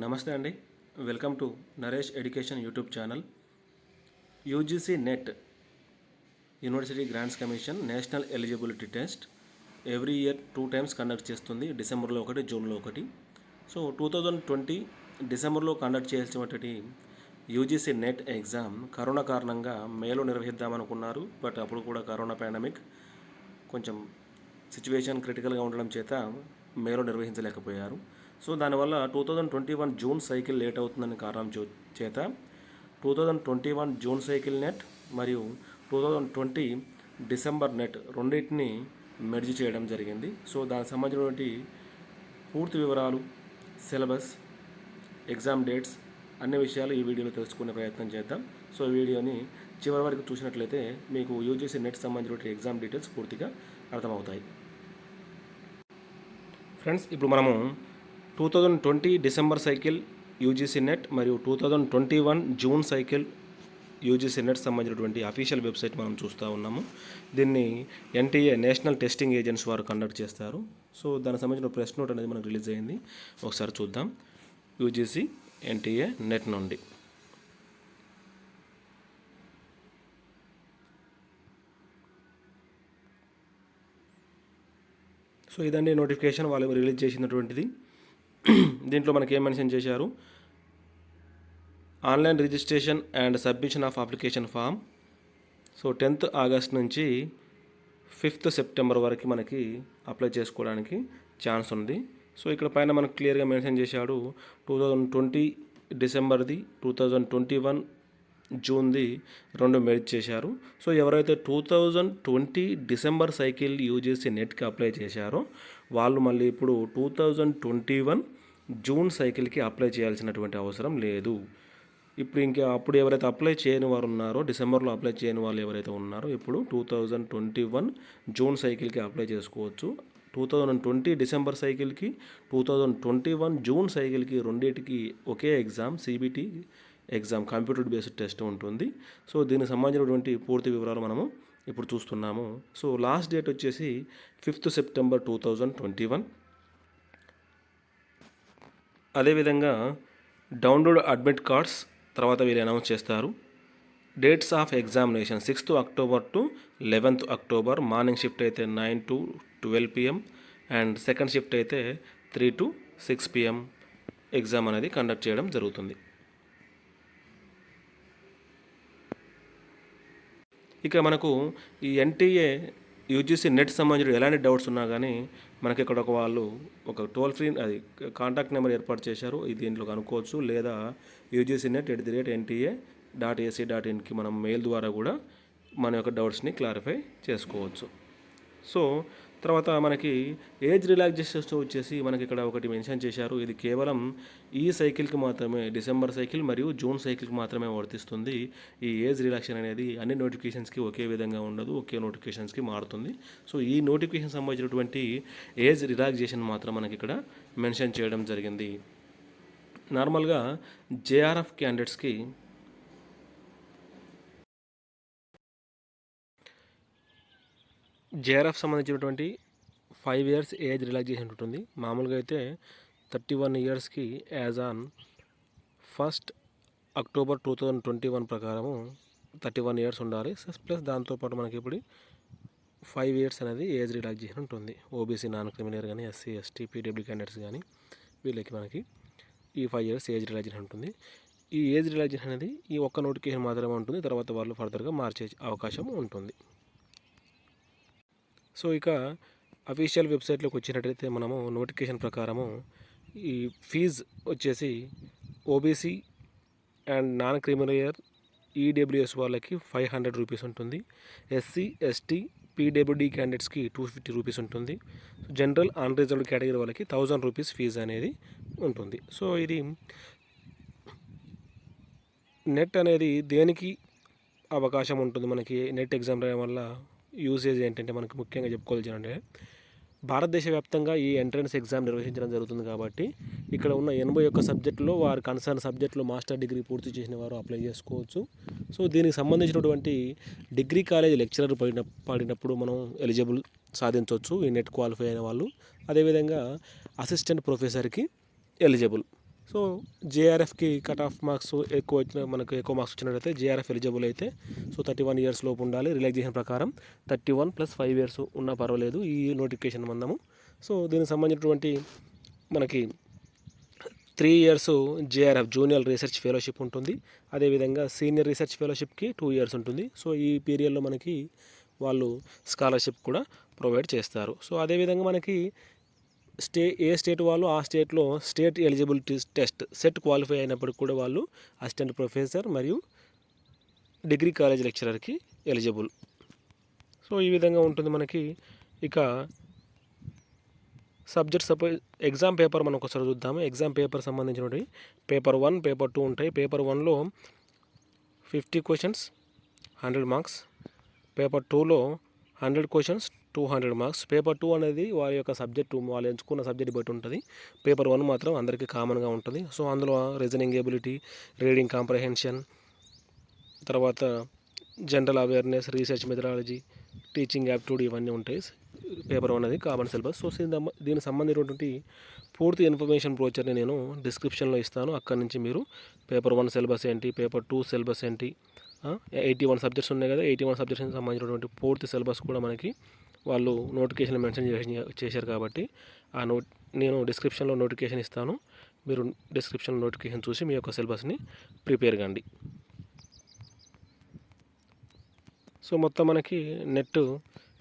నమస్తే అండి. Welcome to Naresh education YouTube channel. UGC net university grants commission national eligibility test every year 2 times conduct చేస్తుంది. డిసెంబర్లో ఒకటి, జూన్లో ఒకటి. సో 2020 డిసెంబర్లో కండక్ట్ చేయాల్సినటువంటి యూజీసీ నెట్ ఎగ్జామ్ కరోనా కారణంగా మేలో నిర్వహిద్దామనుకున్నారు. బట్ అప్పుడు కూడా కరోనా పాండమిక్ కొంచెం సిచ్యువేషన్ క్రిటికల్గా ఉండడం చేత మేలో నిర్వహించలేకపోయారు. సో దానివల్ల 2021 జూన్ సైకిల్ లేట్ అవుతుందని కారణం చేత 2021 జూన్ సైకిల్ నెట్ మరియు 2020 డిసెంబర్ నెట్ రెండింటిని మెర్జ్ చేయడం జరిగింది. సో దానికి సంబంధించినటువంటి పూర్తి వివరాలు, సిలబస్, ఎగ్జామ్ డేట్స్ అన్ని విషయాలు ఈ వీడియోలో తెలుసుకునే ప్రయత్నం చేద్దాం. సో ఈ వీడియోని చివరి వరకు చూసినట్లయితే మీకు యూజీసీ నెట్ సంబంధించిన ఎగ్జామ్ డీటెయిల్స్ పూర్తిగా అర్థమవుతాయి. ఫ్రెండ్స్, ఇప్పుడు మనము 2020 డిసెంబర్ సైకిల్ యూజీసీ నెట్ మరియు 2021 జూన్ సైకిల్ యూజీసీ నెట్ సంబంధించినటువంటి అఫీషియల్ వెబ్సైట్ మనం చూస్తూ ఉన్నాము. దీన్ని ఎన్టీఏ నేషనల్ టెస్టింగ్ ఏజెన్సీ వారు కండక్ట్ చేస్తారు. సో దానికి సంబంధించిన ప్రెస్ నోట్ అనేది మనకు రిలీజ్ అయింది. ఒకసారి చూద్దాం. యూజీసీ ఎన్టీఏ నెట్ నుండి సో ఇదండి నోటిఫికేషన్ వాళ్ళు రిలీజ్ చేసినటువంటిది. దీంట్లో మనకి ఏం మెన్షన్ చేశారు? Online registration and submission of application form. So 10th August నుంచి 5th సెప్టెంబర్ వరకు మనకి అప్లై చేసుకోవడానికి ఛాన్స్ ఉంది. సో ఇక్కడ పైన మనకు క్లియర్గా మెన్షన్ చేశాడు 2020 డిసెంబర్ది, 2021 జూన్ది రెండు మెర్జ్ చేశారు. సో ఎవరైతే 2020 డిసెంబర్ సైకిల్ యూజీసీ నెట్కి అప్లై చేశారో వాళ్ళు మళ్ళీ ఇప్పుడు 2021 జూన్ సైకిల్కి అప్లై చేయాల్సినటువంటి అవసరం లేదు. ఇప్పుడు ఇంకా అప్పుడు ఎవరైతే అప్లై చేయని వారు ఉన్నారో, డిసెంబర్లో అప్లై చేయని వాళ్ళు ఎవరైతే ఉన్నారో ఇప్పుడు 2021 జూన్ సైకిల్కి అప్లై చేసుకోవచ్చు. 2020 డిసెంబర్ సైకిల్కి, 2021 జూన్ సైకిల్కి రెండింటికి ఒకే exam, CBT exam, computer based test ఉంటుంది. సో దీనికి సంబంధించినటువంటి పూర్తి వివరాలు మనము ఇప్పుడు చూస్తున్నాము. సో లాస్ట్ డేట్ వచ్చేసి 5th సెప్టెంబర్ 2021. అదేవిధంగా డౌన్లోడ్ అడ్మిట్ కార్డ్స్ తర్వాత వీళ్ళు అనౌన్స్ చేస్తారు. Dates of examination 6th October to 11th October. Morning shift అయితే 9 to 12 PM and second shift అయితే 3 to 6 PM ఎగ్జామ్ అనేది కండక్ట్ చేయడం జరుగుతుంది. ఇక మనకు ఈ ఎన్టీఏ యూజీసీ నెట్ సంబంధించిన ఎలాంటి డౌట్స్ ఉన్నా కానీ మనకి ఇక్కడ ఒక టోల్ ఫ్రీ అది కాంటాక్ట్ నెంబర్ ఏర్పాటు చేశారు. దీంట్లో కనుక్కోవచ్చు. లేదా UGCnet@nta.ac.inకి మనం మెయిల్ ద్వారా కూడా మన యొక్క డౌట్స్ని క్లారిఫై చేసుకోవచ్చు. సో తర్వాత మనకి ఏజ్ రిలాక్సేషన్ వచ్చేసి మనకి ఇక్కడ ఒకటి మెన్షన్ చేశారు. ఇది కేవలం ఈ సైకిల్కి మాత్రమే, డిసెంబర్ సైకిల్ మరియు జూన్ సైకిల్కి మాత్రమే వర్తిస్తుంది. ఈ ఏజ్ రిలాక్సేషన్ అనేది అన్ని నోటిఫికేషన్స్కి ఒకే విధంగా ఉండదు, ఒకే నోటిఫికేషన్స్కి మారుతుంది. సో ఈ నోటిఫికేషన్ సంబంధించినటువంటి ఏజ్ రిలాక్సేషన్ మాత్రం మనకి ఇక్కడ మెన్షన్ చేయడం జరిగింది. నార్మల్గా జేఆర్ఎఫ్ క్యాండిడేట్స్కి సంబంధించినటువంటి 5 years ఏజ్ రిలాక్సేషన్ ఉంటుంది. మామూలుగా అయితే 31 yearsకి యాజ్ ఆన్ 1st అక్టోబర్ 2021 ప్రకారము 31 years ఉండాలి. ప్లస్ దాంతోపాటు మనకి ఇప్పుడు 5 years అనేది ఏజ్ రిలాక్సేషన్ ఉంటుంది. ఓబీసీ, నాన్ క్రిమినల్ కానీ, SC, ST, PWD క్యాండిడేట్స్ కానీ వీళ్ళకి మనకి ఈ 5 years ఏజ్ రిలాక్సేషన్ ఉంటుంది. ఈ ఏజ్ రిలాక్సేషన్ అనేది ఈ ఒక్క నోటిఫికేషన్ మాత్రమే ఉంటుంది. తర్వాత వాళ్ళు ఫర్దర్గా మార్చే అవకాశం ఉంటుంది. సో ఇక అఫీషియల్ వెబ్సైట్లోకి వచ్చినట్టయితే మనము నోటిఫికేషన్ ప్రకారము ఈ ఫీజు వచ్చేసి OBC and non criminal EWS వాళ్ళకి 500 రూపీస్ ఉంటుంది. SC, ST, PWD క్యాండిడేట్స్కి 250 రూపీస్ ఉంటుంది. జనరల్ అన్రిజర్వ్డ్ కేటగిరీ వాళ్ళకి 1000 రూపీస్ ఫీజు అనేది ఉంటుంది. సో ఇది నెట్ అనేది దేనికి అవకాశం ఉంటుంది? మనకి నెట్ ఎగ్జామ్ రాయడం వల్ల యూసేజ్ ఏంటంటే మనకు ముఖ్యంగా చెప్పుకోవాల్సి అంటే భారతదేశ వ్యాప్తంగా ఈ ఎంట్రన్స్ ఎగ్జామ్ నిర్వహించడం జరుగుతుంది. కాబట్టి ఇక్కడ ఉన్న 81 సబ్జెక్టులో వారి కన్సర్న్ సబ్జెక్టులో మాస్టర్ డిగ్రీ పూర్తి చేసిన వారు అప్లై చేసుకోవచ్చు. సో దీనికి సంబంధించినటువంటి డిగ్రీ కాలేజ్ లెక్చరర్ పడినప్పుడు మనం ఎలిజిబుల్ సాధించవచ్చు ఈ నెట్ క్వాలిఫై అయిన వాళ్ళు. అదేవిధంగా అసిస్టెంట్ ప్రొఫెసర్కి ఎలిజిబుల్. సో జేఆర్ఎఫ్కి కట్ ఆఫ్ మార్క్స్ ఎక్కువ వచ్చిన మనకు ఎక్కువ మార్క్స్ వచ్చినట్లయితే జేఆర్ఎఫ్ ఎలిజిబుల్ అయితే సో 31 ఇయర్స్ లోపు ఉండాలి. రిలాక్సేషన్ ప్రకారం 31 + 5 ఇయర్స్ ఉన్నా పర్వాలేదు ఈ నోటిఫికేషన్ మందము. సో దీనికి సంబంధించినటువంటి మనకి 3 years JRF junior research fellowship ఉంటుంది. అదేవిధంగా సీనియర్ రీసెర్చ్ ఫెలోషిప్కి 2 ఇయర్స్ ఉంటుంది. సో ఈ పీరియడ్లో మనకి వాళ్ళు స్కాలర్షిప్ కూడా ప్రొవైడ్ చేస్తారు. సో అదేవిధంగా మనకి ఏ స్టేట్ వాళ్ళు ఆ స్టేట్లో state eligibility test set qualify అయినప్పటికి కూడా వాళ్ళు అసిస్టెంట్ ప్రొఫెసర్ మరియు డిగ్రీ కాలేజ్ లెక్చరర్కి ఎలిజిబుల్. సో ఈ విధంగా ఉంటుంది మనకి. ఇక సబ్జెక్ట్ సపోజ్ ఎగ్జామ్ పేపర్ మనం ఒకసారి చూద్దాము. ఎగ్జామ్ పేపర్ సంబంధించినవి పేపర్ 1 పేపర్ 2 ఉంటాయి. పేపర్ 1లో 50 క్వశ్చన్స్ 100 మార్క్స్, పేపర్ 2లో 100 క్వశ్చన్స్ 200 మార్క్స్. పేపర్ 2 అనేది వారి యొక్క సబ్జెక్టు వాళ్ళు ఎంచుకున్న సబ్జెక్ట్ బట్టి ఉంటుంది. పేపర్ 1 మాత్రం అందరికీ కామన్గా ఉంటుంది. సో అందులో రీజనింగ్ ఎబిలిటీ, రీడింగ్ కాంప్రహెన్షన్, తర్వాత general awareness, research methodology, teaching aptitude ఇవన్నీ ఉంటాయి. పేపర్ 1 అనేది కామన్ సిలబస్. సో దీనికి సంబంధించినటువంటి పూర్తి ఇన్ఫర్మేషన్ బ్రోచర్ని నేను డిస్క్రిప్షన్లో ఇస్తాను. అక్కడి నుంచి మీరు పేపర్ 1 సిలబస్ ఏంటి, పేపర్ 2 సిలబస్ ఏంటి, 81 సబ్జెక్ట్స్ ఉన్నాయి కదా, 81 సబ్జెక్ట్స్కి సంబంధించినటువంటి పూర్తి సిలబస్ కూడా మనకి వాళ్ళు నోటిఫికేషన్ మెన్షన్ చేశారు కాబట్టి నేను డిస్క్రిప్షన్లో నోటిఫికేషన్ ఇస్తాను. మీరు డిస్క్రిప్షన్లో నోటిఫికేషన్ చూసి మీ యొక్క సిలబస్ని ప్రిపేర్ కండి. సో మొత్తం మనకి నెట్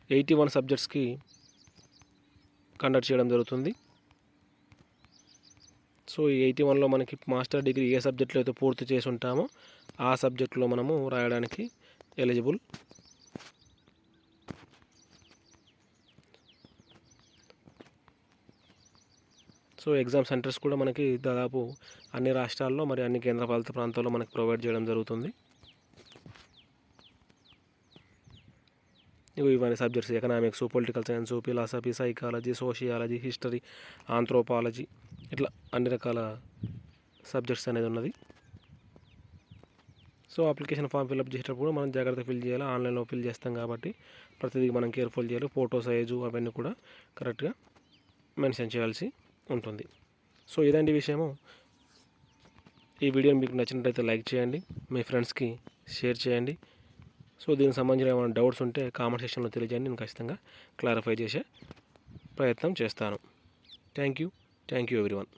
81 సబ్జెక్ట్స్కి కండక్ట్ చేయడం జరుగుతుంది. సో ఈ 81లో మనకి మాస్టర్ డిగ్రీ ఏ సబ్జెక్టులో అయితే పూర్తి చేసి ఉంటామో ఆ సబ్జెక్టులో మనము రాయడానికి ఎలిజిబుల్. సో ఎగ్జామ్ సెంటర్స్ కూడా మనకి దాదాపు అన్ని రాష్ట్రాల్లో మరియు అన్ని కేంద్రపాలిత ప్రాంతాల్లో మనకి ప్రొవైడ్ చేయడం జరుగుతుంది. ఇవన్నీ subjects economics, political science, philosophy, psychology, sociology, history, anthropology, ఇట్లా అన్ని రకాల సబ్జెక్ట్స్ అనేది ఉన్నది. సో అప్లికేషన్ ఫామ్ ఫిల్అప్ చేసేటప్పుడు మనం జాగ్రత్త ఫిల్ చేయాలి. ఆన్లైన్లో ఫిల్ చేస్తాం కాబట్టి ప్రతిదీ మనం కేర్ఫుల్ చేయాలి. ఫోటో సైజు అవన్నీ కూడా కరెక్ట్గా మెన్షన్ చేయాల్సి ఉంటుంది. సో ఇదండి విషయము. ఈ వీడియో మీకు నచ్చినట్లయితే లైక్ చేయండి, మీ ఫ్రెండ్స్కి షేర్ చేయండి. సో దీనికి సంబంధించిన ఏమైనా డౌట్స్ ఉంటే కామెంట్ సెక్షన్లో తెలియజేయండి. నేను ఖచ్చితంగా క్లారిఫై చేసే ప్రయత్నం చేస్తాను. Thank you everyone.